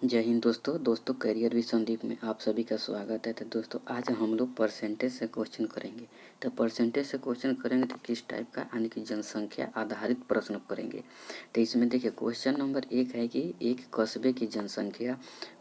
जय हिंद दोस्तों career with Sandeep में आप सभी का स्वागत है। तो दोस्तों आज हम लोग परसेंटेज से क्वेश्चन करेंगे। तो परसेंटेज से क्वेश्चन करेंगे तो किस टाइप का, यानी कि जनसंख्या आधारित प्रश्न करेंगे। तो इसमें देखिए क्वेश्चन नंबर 1 है कि एक कस्बे की जनसंख्या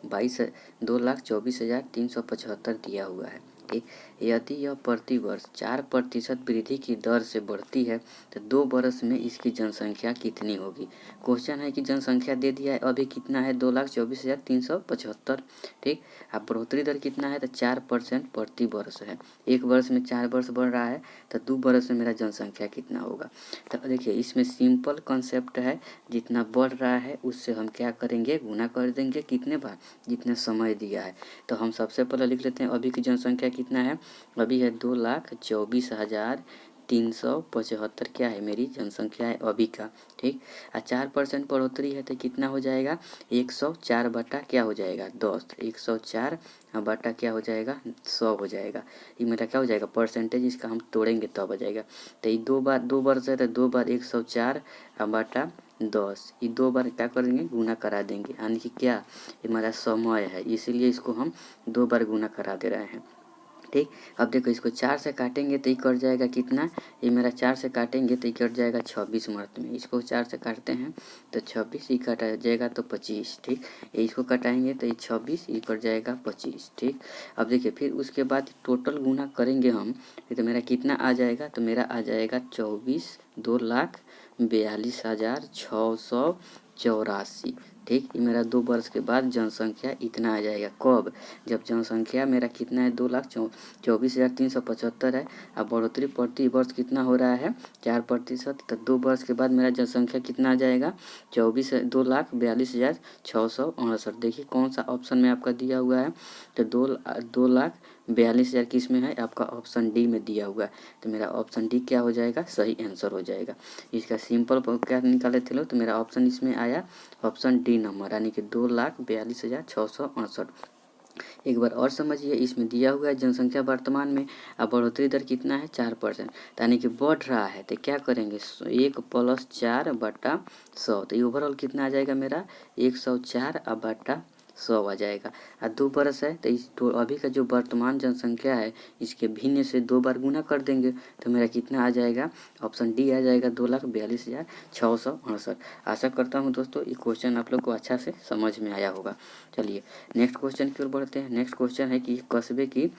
22,24,375 दिया हुआ है। ठीक, यदि यह प्रति वर्ष 4% वृद्धि की दर से बढ़ती है तो 2 वर्ष में इसकी जनसंख्या कितनी होगी। क्वेश्चन है कि जनसंख्या दे दिया है, अभी कितना है 2,24,375। ठीक, अब बढ़ोतरी दर कितना है तो 4% प्रति वर्ष है। एक वर्ष में 4 वर्ष बढ़ रहा है तो 2 वर्ष में मेरा जनसंख्या कितना होगा। तो देखिए इसमें सिंपल कॉन्सेप्ट है, जितना बढ़ रहा है उससे हम क्या करेंगे, गुना कर देंगे कितने बार, जितने समय दिया है। तो हम सबसे पहले लिख लेते हैं अभी की जनसंख्या कितना है, अभी है 2,24,375 क्या है मेरी जनसंख्या है अभी का। ठीक, 4% बढ़ोतरी है तो कितना हो जाएगा 104 बटा क्या हो जाएगा 10, 104 बटा क्या हो जाएगा 100 हो जाएगा। ये मेरा क्या हो जाएगा परसेंटेज, इसका हम तोड़ेंगे तब आ जाएगा। तो ये 2 वर्ष है तो 2 बार 104 बटा 10, ये 2 बार क्या करेंगे गुना करा देंगे, यानी कि क्या ये हमारा समय है, इसीलिए इसको हम 2 बार गुना करा दे रहे हैं। ठीक, अब देखो इसको 4 से काटेंगे तो ये कट जाएगा कितना, ये मेरा 4 से काटेंगे तो ये कट जाएगा 26 मर्द में। इसको 4 से काटते हैं तो 26, ये कटा जाएगा तो 25। ठीक, इसको कटाएंगे तो ये 26, ये कट जाएगा 25। ठीक, अब देखिए फिर उसके बाद टोटल गुना करेंगे हम, तो मेरा कितना आ जाएगा, तो मेरा आ जाएगा 2,42,684। ठीक, ये मेरा 2 वर्ष के बाद जनसंख्या इतना आ जाएगा। कब, जब जनसंख्या मेरा कितना है 2,24,375 है। अब बढ़ोतरी प्रति वर्ष कितना हो रहा है 4%, तो 2 वर्ष के बाद मेरा जनसंख्या कितना आ जाएगा 2,42,668। देखिए कौन सा ऑप्शन में आपका दिया हुआ है, तो 2,42,000 किस में है आपका, ऑप्शन डी में दिया हुआ है। तो मेरा ऑप्शन डी क्या हो जाएगा, सही आंसर हो जाएगा। इसका सिंपल क्या निकाले थे लोग, तो मेरा ऑप्शन इसमें आया ऑप्शन डी नंबर, यानी कि 2,42,668। एक बार और समझिए, इसमें दिया हुआ है जनसंख्या वर्तमान में, अब बढ़ोतरी दर कितना है 4%, यानी कि बढ़ रहा है। तो क्या करेंगे 1 + 4 बटा 100, तो ये ओवरऑल कितना आ जाएगा मेरा 104 बटा 100 आ जाएगा। 2 बरस है तो इस अभी का जो वर्तमान जनसंख्या है इसके भिन्न से 2 बार गुना कर देंगे तो मेरा कितना आ जाएगा, ऑप्शन डी आ जाएगा 2,42,668। आशा करता हूँ दोस्तों ये क्वेश्चन आप लोग को अच्छा से समझ में आया होगा। चलिए नेक्स्ट क्वेश्चन की ओर बढ़ते हैं। नेक्स्ट क्वेश्चन है कि कस्बे की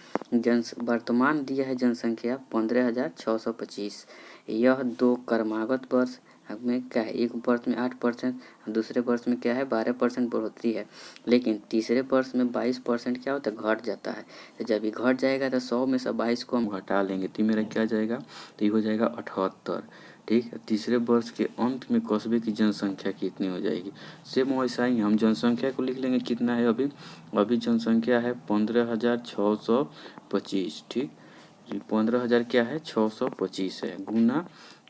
वर्तमान दिया है जनसंख्या 15,625। यह 2 क्रमागत वर्ष में क्या है, एक वर्ष में 8%, दूसरे वर्ष में क्या है 12% बढ़ोतरी है, लेकिन तीसरे वर्ष में 22% क्या होता है घट जाता है। तो जब ये घट जाएगा तो 100 में से 22 को हम घटा लेंगे तो मेरा क्या जाएगा, तो ये हो जाएगा 78। ठीक, तीसरे वर्ष के अंत में कस्बे की जनसंख्या कितनी हो जाएगी। सेम वैसा ही हम जनसंख्या को लिख लेंगे, कितना है अभी जनसंख्या है 15,625। ठीक, 15,000 क्या है 625 है,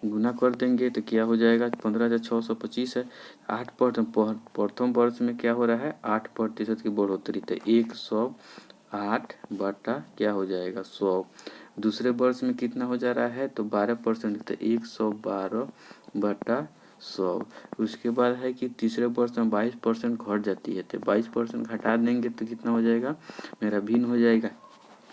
गुना कर देंगे तो क्या हो जाएगा 15,625 है। प्रथम वर्ष में क्या हो रहा है 8% की बढ़ोतरी, तो 108 बटा क्या हो जाएगा 100। दूसरे वर्ष में कितना हो जा रहा है तो 12%, तो 112 बटा 100। उसके बाद है कि तीसरे वर्ष में 22% घट जाती है, तो 22% घटा देंगे तो कितना हो जाएगा मेरा भिन्न हो जाएगा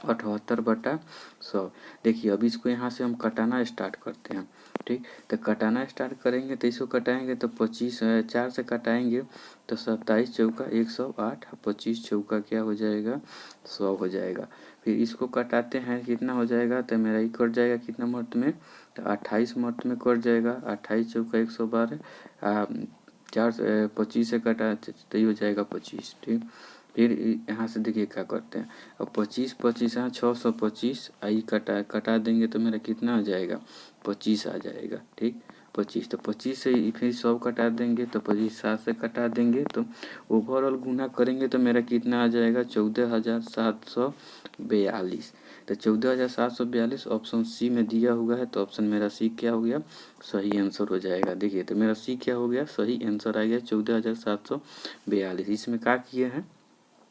78 बटा 100। देखिए अब इसको यहाँ से हम कटाना स्टार्ट करते हैं। ठीक, तो कटाना स्टार्ट करेंगे तो इसको कटाएंगे तो 25 4 से कटाएंगे तो 27 चौका 108, 25 चौका क्या हो जाएगा 100 हो जाएगा। फिर इसको कटाते हैं कितना हो जाएगा, तो मेरा ये कट जाएगा कितना मर्द में, तो 28 मर्द में कट जाएगा, 28 चौका 112, 4 25 से कटा तो ये हो जाएगा 25। ठीक, फिर यहाँ से देखिए क्या करते हैं, अब 25 यहाँ 625 आई कटा देंगे तो मेरा कितना आ जाएगा 25 आ जाएगा। ठीक, 25, तो 25 से फिर 100 कटा देंगे तो 25 7 से कटा देंगे तो ओवरऑल गुना करेंगे तो मेरा कितना आ जाएगा 14,742। तो 14,742 ऑप्शन सी में दिया हुआ है, तो ऑप्शन मेरा सी क्या हो गया सही आंसर हो जाएगा। देखिए तो मेरा सी क्या हो गया सही आंसर आ गया 14,742। इसमें क्या किए हैं,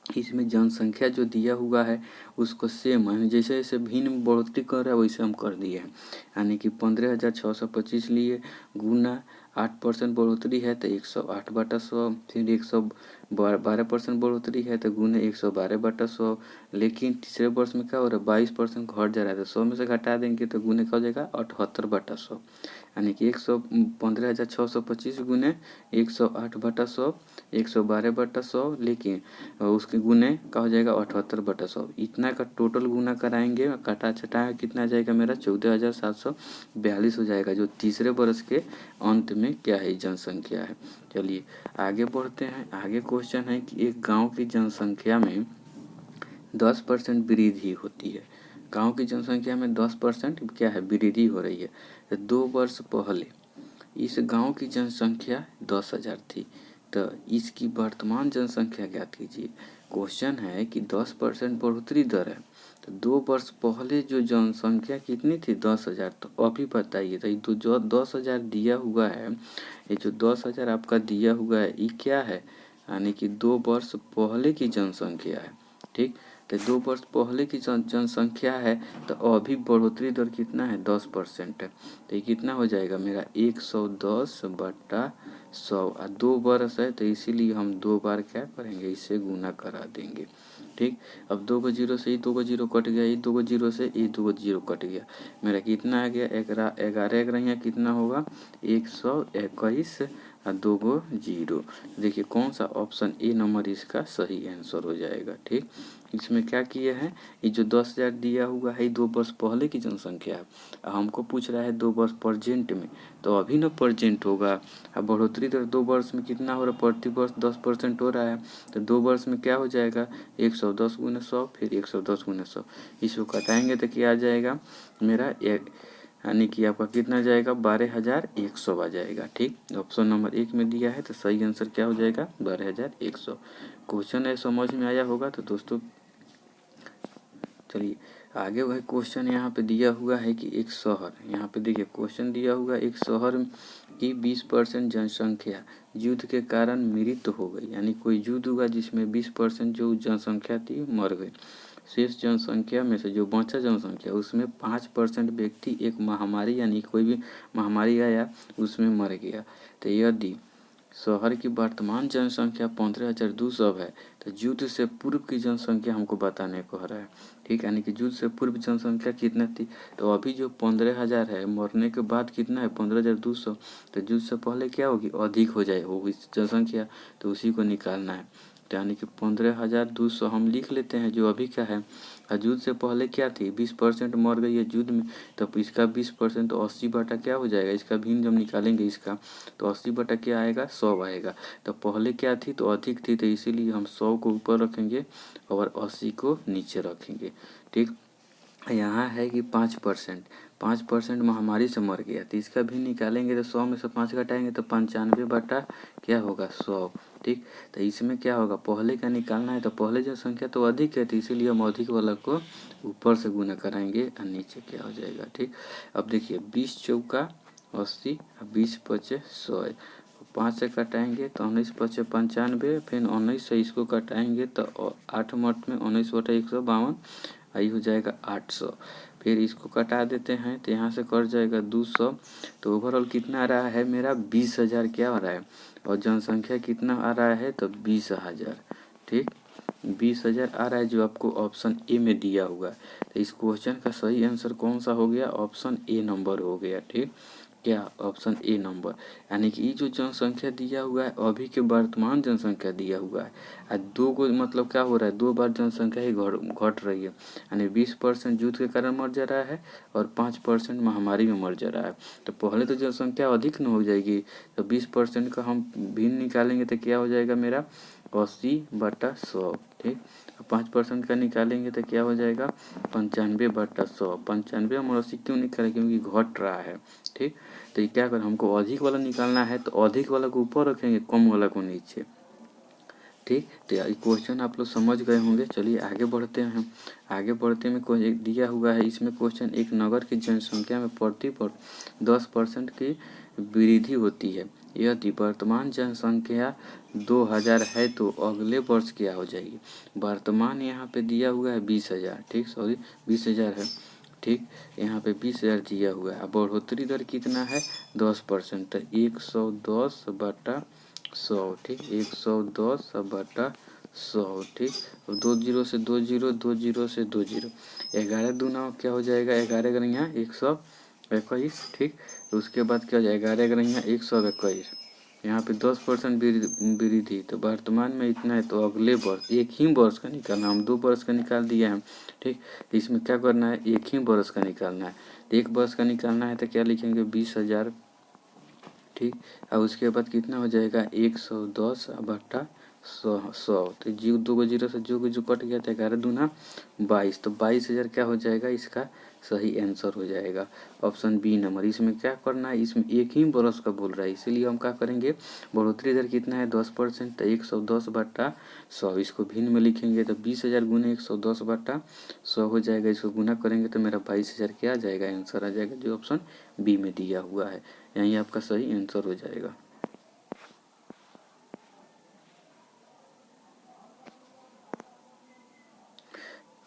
इसमें जनसंख्या जो दिया हुआ है उसको सेम है, जैसे जैसे भिन्न बढ़ोतरी कर रहा है वैसे हम कर दिए हैं, यानी कि 15,625 लिए गुना 8% बढ़ोतरी है तो 108/100, फिर 112% बढ़ोतरी है तो गुने 112/100। लेकिन तीसरे वर्ष में क्या हो रहा है, 22% घट जा रहा है, तो 100 में से घटा देंगे तो गुने क्या हो जाएगा, 78/100। यानी कि 115,625 गुने 108/100, 112/100, लेकिन उसके गुने क्या हो जाएगा, 78/100। इतना का टोटल गुना कराएंगे, कटा छटा कितना आ जाएगा मेरा, 14,742 हो जाएगा, जो तीसरे वर्ष के अंत में क्या है, जनसंख्या है। चलिए आगे बढ़ते हैं। आगे क्वेश्चन है कि एक गांव की जनसंख्या में 10% वृद्धि होती है। गांव की जनसंख्या में 10% क्या है, वृद्धि हो रही है। तो 2 वर्ष पहले इस गांव की जनसंख्या 10,000 थी, तो इसकी वर्तमान जनसंख्या ज्ञात कीजिए। क्वेश्चन है कि 10% बढ़ोतरी दर है, तो 2 वर्ष पहले जो जनसंख्या कितनी थी, 10,000, तो अभी बताइए। तो जो 10,000 दिया हुआ है, ये जो 10,000 आपका दिया हुआ है, ये क्या है, यानी कि 2 वर्ष पहले की जनसंख्या है। ठीक, तो 2 वर्ष पहले की जनसंख्या है, तो अभी बढ़ोतरी दर कितना है, 10% है। तो ये कितना हो जाएगा मेरा, 110/100। और 2 वर्ष है तो इसीलिए हम 2 बार क्या करेंगे, इससे गुना करा देंगे। ठीक, अब 2 को 0 से, ये 2 को 0 कट गया, ये 2 को 0 से, ये 2 को 0 कट गया, मेरा कितना आ गया, 11 कितना होगा, 121, और 2 को 0। देखिए कौन सा ऑप्शन ए नंबर इसका सही आंसर हो जाएगा। ठीक, इसमें क्या किए हैं, ये जो 10,000 दिया हुआ है, 2 वर्ष पहले की जनसंख्या है, हमको पूछ रहा है 2 वर्ष प्रेजेंट में, तो अभी ना प्रेजेंट होगा। अब बढ़ोतरी दर 2 वर्ष में कितना हो रहा है, प्रति वर्ष 10% हो रहा है, तो 2 वर्ष में क्या हो जाएगा, 110 गुने 100, फिर 110 गुने 100, इसको घटाएंगे तो क्या आ जाएगा मेरा, यानी कि आपका कितना जाएगा, 12,100 आ जाएगा। ठीक, ऑप्शन नंबर 1 में दिया है, तो सही आंसर क्या हो जाएगा, 12,100। क्वेश्चन है समझ में आया होगा। तो दोस्तों चलिए आगे वह क्वेश्चन यहाँ पे दिया हुआ है कि एक शहर, यहाँ पे देखिए क्वेश्चन दिया हुआ है, एक शहर की 20% जनसंख्या युद्ध के कारण मृत हो गई, यानी कोई युद्ध हुआ जिसमें 20% जो जनसंख्या थी मर गई। शेष जनसंख्या में से जो बचा जनसंख्या, उसमें 5% व्यक्ति एक महामारी, यानी कोई भी महामारी आया उसमें मर गया। तो यदि शहर की वर्तमान जनसंख्या 15,200 है, तो युद्ध से पूर्व की जनसंख्या हमको बताने को रहा है। ठीक, यानी कि युद्ध से पूर्व जनसंख्या कितना थी, तो अभी जो 15,000 है, मरने के बाद कितना है, 15,200, तो युद्ध से पहले क्या होगी, अधिक हो जाए होगी जनसंख्या, तो उसी को निकालना है। तो यानी कि 15,200 हम लिख लेते हैं, जो अभी क्या है, युद्ध से पहले क्या थी, 20% मर गई है युद्ध में, तो इसका 20% तो 80 बटा क्या हो जाएगा, इसका भिन्न जब निकालेंगे इसका, तो 80 बटा क्या आएगा, 100 आएगा। तो पहले क्या थी, तो अधिक थी, तो इसीलिए हम 100 को ऊपर रखेंगे और 80 को नीचे रखेंगे। ठीक, यहाँ है कि 5% महामारी से मर गया, तो इसका भी निकालेंगे, तो 100 में से 5 घटाएंगे तो 95 बटा क्या होगा, 100। ठीक, तो इसमें क्या होगा, पहले का निकालना है, तो पहले जनसंख्या तो अधिक है, तो इसीलिए हम अधिक वाला को ऊपर से गुना कराएंगे और नीचे क्या हो जाएगा। ठीक, अब देखिए 20 चौका 80, 20 पचे 100, 5 से कटाएंगे तो 19 पचे 95, फिर 19 से इसको कटाएंगे तो 8 मट में 19 बटा 152, आई हो जाएगा 800। फिर इसको कटा देते हैं तो यहाँ से कट जाएगा 200, तो ओवरऑल कितना आ रहा है मेरा, 20,000 क्या आ रहा है, और जनसंख्या कितना आ रहा है, तो 20,000। ठीक, 20,000 आ रहा है, जो आपको ऑप्शन ए में दिया हुआ है। तो इस क्वेश्चन का सही आंसर कौन सा हो गया, ऑप्शन ए नंबर हो गया। ठीक, क्या, ऑप्शन ए नंबर, यानी कि ये जो जनसंख्या दिया हुआ है अभी के वर्तमान जनसंख्या दिया हुआ है, और 2 को मतलब क्या हो रहा है, 2 बार जनसंख्या ही घट रही है, यानी 20% युद्ध के कारण मर जा रहा है और 5% महामारी में मर जा रहा है। तो पहले तो जनसंख्या अधिक न हो जाएगी, तो 20% का हम भिन्न निकालेंगे तो क्या हो जाएगा मेरा, 80/100। ठीक, 5% का निकालेंगे तो क्या हो जाएगा, 95/100। 95 और 80 क्यों निकालें, क्योंकि घट रहा है। ठीक, तो ये क्या करें, हमको अधिक वाला निकालना है, तो अधिक वाला को ऊपर रखेंगे, कम वाला को नीचे। ठीक, तो ये क्वेश्चन आप लोग समझ गए होंगे। चलिए आगे बढ़ते हैं। आगे बढ़ते में कोई दिया हुआ है, इसमें क्वेश्चन, एक नगर की जनसंख्या में प्रति 10% की वृद्धि होती है, यदि वर्तमान जनसंख्या 2,000 है तो अगले वर्ष क्या हो जाएगी। वर्तमान यहाँ पे दिया हुआ है 20,000, ठीक, सॉरी 20,000 है, ठीक। यहाँ पे 20,000 दिया हुआ है। अब बढ़ोतरी दर कितना है 10%, तो 110/100, ठीक, 110/100, ठीक। और 2 जीरो से 2 जीरो, 2 जीरो से 2 जीरो, 11 दूना क्या हो जाएगा 11 गनिया 121, ठीक। उसके बाद क्या हो जाएगा 11 गनिया 121, यहाँ पे 10% वृद्धि, तो वर्तमान में इतना है। तो अगले वर्ष, एक ही वर्ष का निकालना, हम 2 वर्ष का निकाल दिए हैं, ठीक। इसमें क्या करना है एक ही वर्ष का निकालना है। तो एक वर्ष का निकालना है तो क्या लिखेंगे 20,000, ठीक। और उसके बाद कितना हो जाएगा 110/100, तो जीरो 2 जीरो से जो कट गया था 11 दूना 22, तो 22,000 क्या हो जाएगा इसका सही आंसर हो जाएगा ऑप्शन बी नंबर। इसमें क्या करना है, इसमें एक ही बरस का बोल रहा है, इसीलिए हम क्या करेंगे बढ़ोतरी दर कितना है 10%, तो 110/100, इसको भिन्न में लिखेंगे तो 20,000 गुने 110/100 हो जाएगा। इसको गुना करेंगे तो मेरा 22,000 क्या आ जाएगा आंसर आ जाएगा, जो ऑप्शन बी में दिया हुआ है। यही आपका सही आंसर हो जाएगा।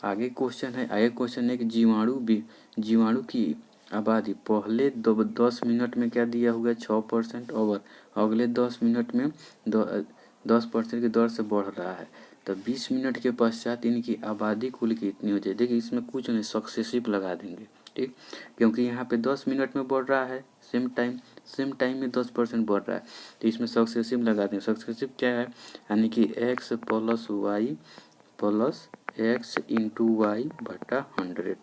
आगे क्वेश्चन है कि जीवाणु की आबादी पहले 10 मिनट में क्या दिया हुआ है 6% और अगले 10 मिनट में 10% की दर से बढ़ रहा है। तो 20 मिनट के पश्चात इनकी आबादी कुल कितनी हो जाए। देखिए इसमें कुछ नहीं, सक्सेसिव लगा देंगे, ठीक, क्योंकि यहाँ पे 10 मिनट में बढ़ रहा है, सेम टाइम में 10% बढ़ रहा है, तो इसमें सक्सेसिव लगा देंगे। सक्सेसिव क्या है, यानी कि x + y + x × y/100,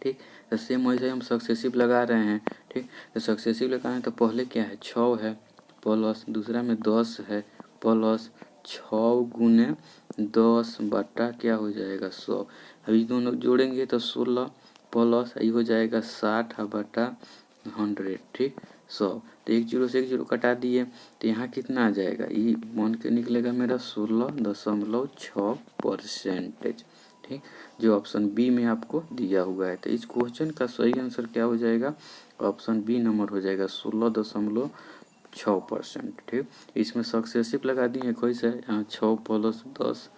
ठीक। तो सेम वैसे हम सक्सेसिव लगा रहे हैं, ठीक। तो सक्सेसिव लगाएं तो पहले क्या है 6 है प्लस दूसरा में 10 है प्लस 6 गुने 10 बटा क्या हो जाएगा 100। अभी दोनों जोड़ेंगे तो 16 प्लस ये हो जाएगा 60/100, ठीक 100। तो 1 जीरो से 1 जीरो कटा दिए तो यहाँ कितना आ जाएगा, ये बन के निकलेगा मेरा 16.6%, ठीक, जो ऑप्शन बी में आपको दिया हुआ है। तो इस क्वेश्चन का सही आंसर क्या हो जाएगा, ऑप्शन बी नंबर हो जाएगा 16.6%, ठीक। इसमें सक्सेसिव लगा दिए कैसे, यहाँ 6 + 10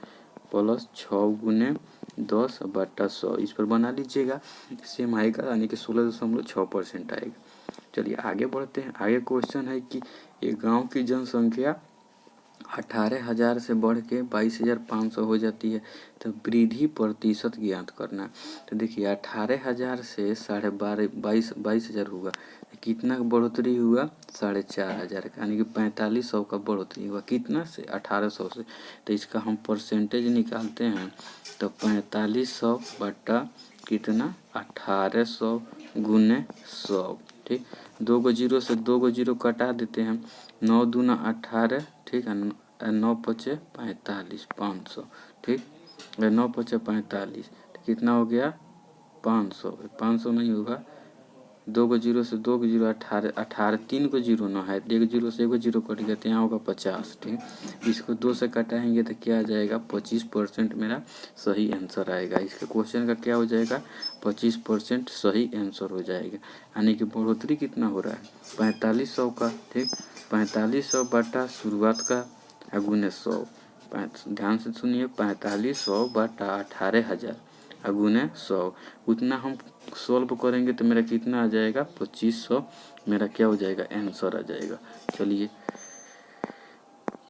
+ 6 गुने 10/100, इस पर बना लीजिएगा, सेम आएगा, यानी कि 16.6% आएगा। चलिए आगे बढ़ते हैं। आगे क्वेश्चन है कि एक गांव की जनसंख्या 18,000 से बढ़ के 22,500 हो जाती है, तो वृद्धि प्रतिशत ज्ञात करना। तो देखिए 18,000 से 22,000 हुआ, कितना बढ़ोतरी हुआ 4,500 का, यानी कि 4,500 का बढ़ोतरी हुआ, कितना से 1,800 से। तो इसका हम परसेंटेज निकालते हैं, तो 4,500 बटा कितना 1,800 गुने 100, ठीक। 2 को जीरो से 2 को जीरो कटा देते हैं, 9 दूना 18, ठीक है, 9 पचे 45, 500, ठीक, 9 पचे 45, तो कितना हो गया 500, 500 नहीं होगा, 2 को जीरो से 2 को जीरो 18, 3 को जीरो ना है, 1 जीरो से 1 जीरो कट गया तो यहाँ होगा 50, ठीक। इसको 2 से कटाएंगे तो क्या आ जाएगा 25% मेरा सही आंसर आएगा। इसके क्वेश्चन का क्या हो जाएगा 25% सही आंसर हो जाएगा, यानी कि बढ़ोतरी कितना हो रहा है 4,500 का, ठीक। 4,500 बटा शुरुआत का गुने 100, ध्यान से सुनिए 4,500 बटा 18,000 गुने 100, उतना हम सॉल्व करेंगे तो मेरा कितना आ जाएगा 2500, मेरा क्या हो जाएगा आंसर आ जाएगा। चलिए